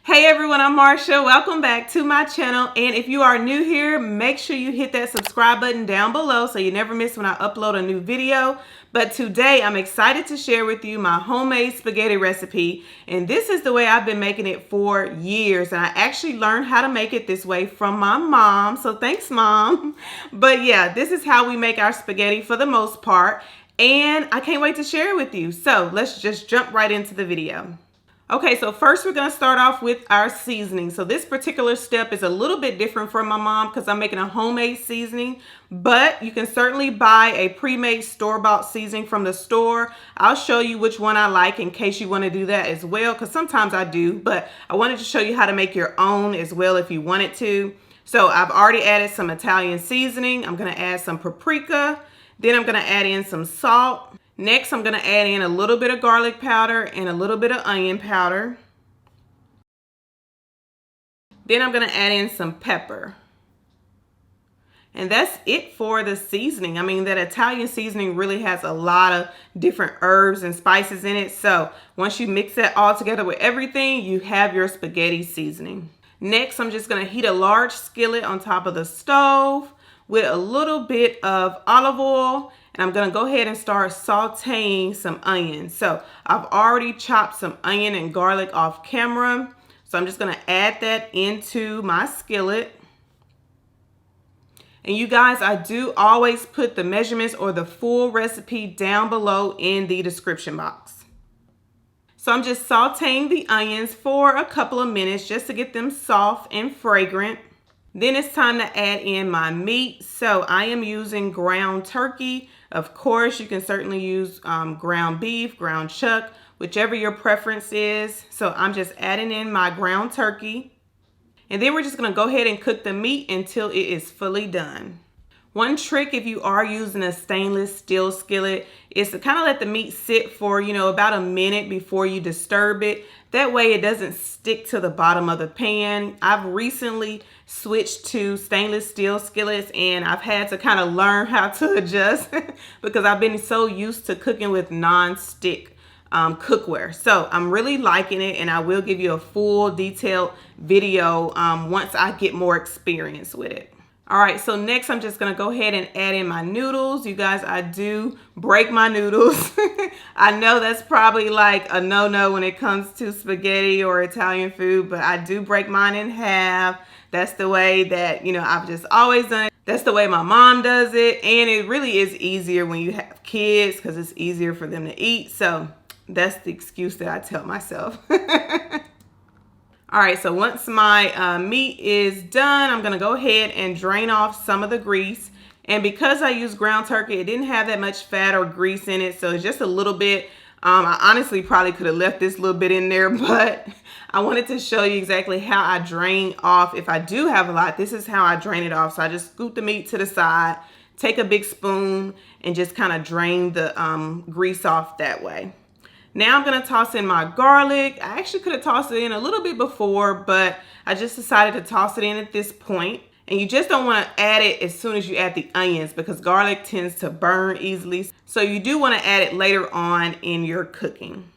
Hey everyone, I'm Marsha. Welcome back to my channel. And if you are new here, make sure you hit that subscribe button down below so you never miss when I upload a new video. But today I'm excited to share with you my homemade spaghetti recipe. And this is the way I've been making it for years. And I actually learned how to make it this way from my mom. So thanks, Mom. But yeah, this is how we make our spaghetti for the most part. And I can't wait to share it with you. So let's just jump right into the video. Okay, so first we're going to start off with our seasoning. So this particular step is a little bit different from my mom because I'm making a homemade seasoning, but you can certainly buy a pre-made store-bought seasoning from the store. I'll show you which one I like in case you want to do that as well, because sometimes I do, but I wanted to show you how to make your own as well if you wanted to. So I've already added some Italian seasoning. I'm going to add some paprika. Then I'm going to add in some salt. Next, I'm going to add in a little bit of garlic powder and a little bit of onion powder. Then I'm going to add in some pepper. And that's it for the seasoning. I mean, that Italian seasoning really has a lot of different herbs and spices in it. So once you mix that all together with everything, you have your spaghetti seasoning. Next, I'm just going to heat a large skillet on top of the stove with a little bit of olive oil. And I'm going to go ahead and start sauteing some onions. So I've already chopped some onion and garlic off camera. So I'm just going to add that into my skillet. And you guys, I do always put the measurements or the full recipe down below in the description box. So I'm just sauteing the onions for a couple of minutes just to get them soft and fragrant. Then it's time to add in my meat. So I am using ground turkey. Of course, you can certainly use ground beef, ground chuck, whichever your preference is. So I'm just adding in my ground turkey. And then we're just going to go ahead and cook the meat until it is fully done. One trick if you are using a stainless steel skillet is to kind of let the meat sit for, about a minute before you disturb it. That way it doesn't stick to the bottom of the pan. I've recently switched to stainless steel skillets and I've had to kind of learn how to adjust because I've been so used to cooking with non-stick cookware. So I'm really liking it, and I will give you a full detailed video once I get more experience with it. All right, so next I'm just gonna go ahead and add in my noodles. You guys, I do break my noodles. I know that's probably like a no-no when it comes to spaghetti or Italian food, but I do break mine in half. That's the way that, I've just always done it. That's the way my mom does it. And it really is easier when you have kids because it's easier for them to eat. So that's the excuse that I tell myself. All right, so once my meat is done, I'm gonna go ahead and drain off some of the grease. And because I use ground turkey, it didn't have that much fat or grease in it, so it's just a little bit. I honestly probably could have left this little bit in there, but I wanted to show you exactly how I drain off. If I do have a lot, this is how I drain it off. So I just scoop the meat to the side, take a big spoon, and just kind of drain the grease off that way. Now I'm going to toss in my garlic. I actually could have tossed it in a little bit before, but I just decided to toss it in at this point. And you just don't want to add it as soon as you add the onions because garlic tends to burn easily. So you do want to add it later on in your cooking.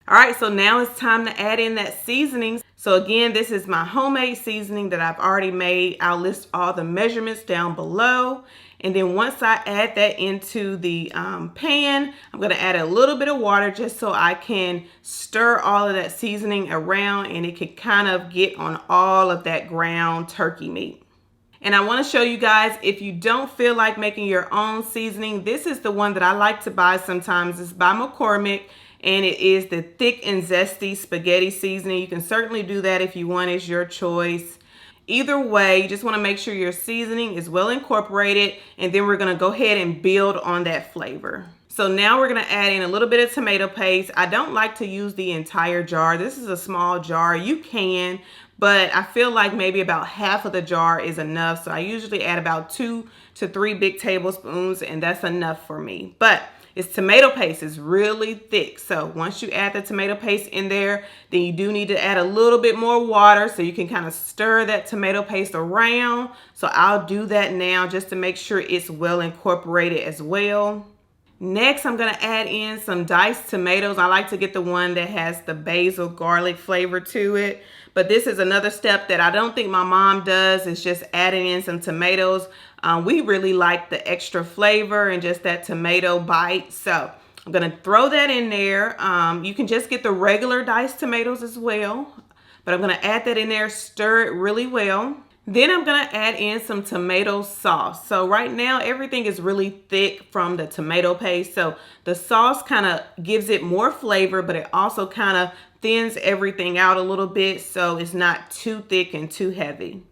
All right, so now it's time to add in that seasoning. So again, this is my homemade seasoning that I've already made. I'll list all the measurements down below. And then once I add that into the pan, I'm going to add a little bit of water just so I can stir all of that seasoning around and it can kind of get on all of that ground turkey meat. And I want to show you guys, if you don't feel like making your own seasoning, this is the one that I like to buy sometimes. It's by McCormick. And it is the thick and zesty spaghetti seasoning. You can certainly do that if you want. It's your choice. Either way, you just want to make sure your seasoning is well incorporated, and then we're going to go ahead and build on that flavor. So now we're going to add in a little bit of tomato paste. I don't like to use the entire jar. This is a small jar. You can, but I feel like maybe about half of the jar is enough. So I usually add about 2 to 3 big tablespoons, and that's enough for me. But it's tomato paste. It's really thick. So once you add the tomato paste in there, then you do need to add a little bit more water so you can kind of stir that tomato paste around. So I'll do that now just to make sure it's well incorporated as well. Next, I'm gonna add in some diced tomatoes. I like to get the one that has the basil garlic flavor to it. But this is another step that I don't think my mom does. It's just adding in some tomatoes. We really like the extra flavor and just that tomato bite. So I'm gonna throw that in there. You can just get the regular diced tomatoes as well. But I'm gonna add that in there, stir it really well. Then I'm gonna add in some tomato sauce. So right now everything is really thick from the tomato paste. So the sauce kind of gives it more flavor, but it also kind of thins everything out a little bit so it's not too thick and too heavy.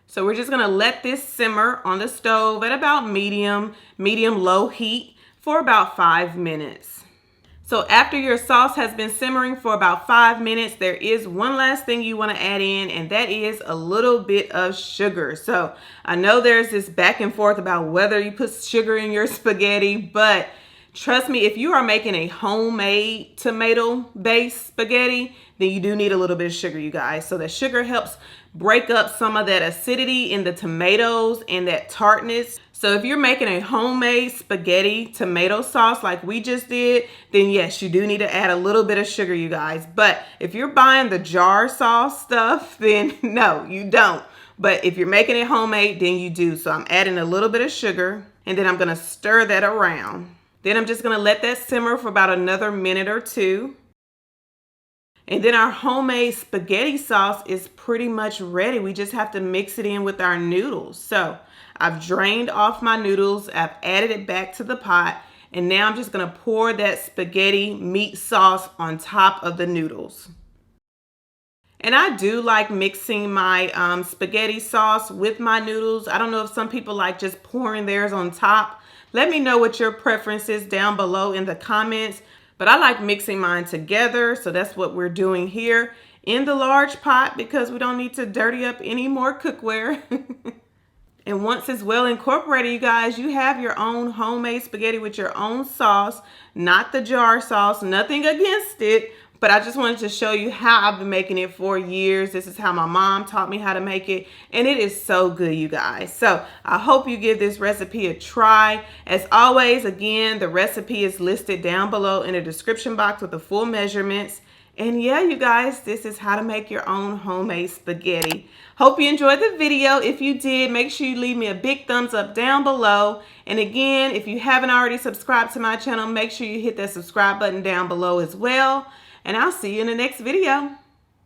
So we're just gonna let this simmer on the stove at about medium low heat for about 5 minutes. So after your sauce has been simmering for about 5 minutes, there is one last thing you want to add in, and that is a little bit of sugar. So I know there's this back and forth about whether you put sugar in your spaghetti, but trust me, if you are making a homemade tomato-based spaghetti, then you do need a little bit of sugar, you guys. So that sugar helps break up some of that acidity in the tomatoes and that tartness. So if you're making a homemade spaghetti tomato sauce like we just did, then yes, you do need to add a little bit of sugar, you guys. But if you're buying the jar sauce stuff, then no, you don't. But if you're making it homemade, then you do. So I'm adding a little bit of sugar, and then I'm gonna stir that around. Then I'm just gonna let that simmer for about another minute or two. And then our homemade spaghetti sauce is pretty much ready. We just have to mix it in with our noodles. So I've drained off my noodles, I've added it back to the pot, and now I'm just gonna pour that spaghetti meat sauce on top of the noodles. And I do like mixing my spaghetti sauce with my noodles. I don't know if some people like just pouring theirs on top. Let me know what your preference is down below in the comments. But I like mixing mine together, so that's what we're doing here in the large pot because we don't need to dirty up any more cookware. And once it's well incorporated, you guys, you have your own homemade spaghetti with your own sauce, not the jar sauce, nothing against it. But I just wanted to show you how I've been making it for years. This is how my mom taught me how to make it. And it is so good, you guys. So I hope you give this recipe a try. As always, again, the recipe is listed down below in the description box with the full measurements. And yeah, you guys, this is how to make your own homemade spaghetti. Hope you enjoyed the video. If you did, make sure you leave me a big thumbs up down below. And again, if you haven't already subscribed to my channel, make sure you hit that subscribe button down below as well. And I'll see you in the next video.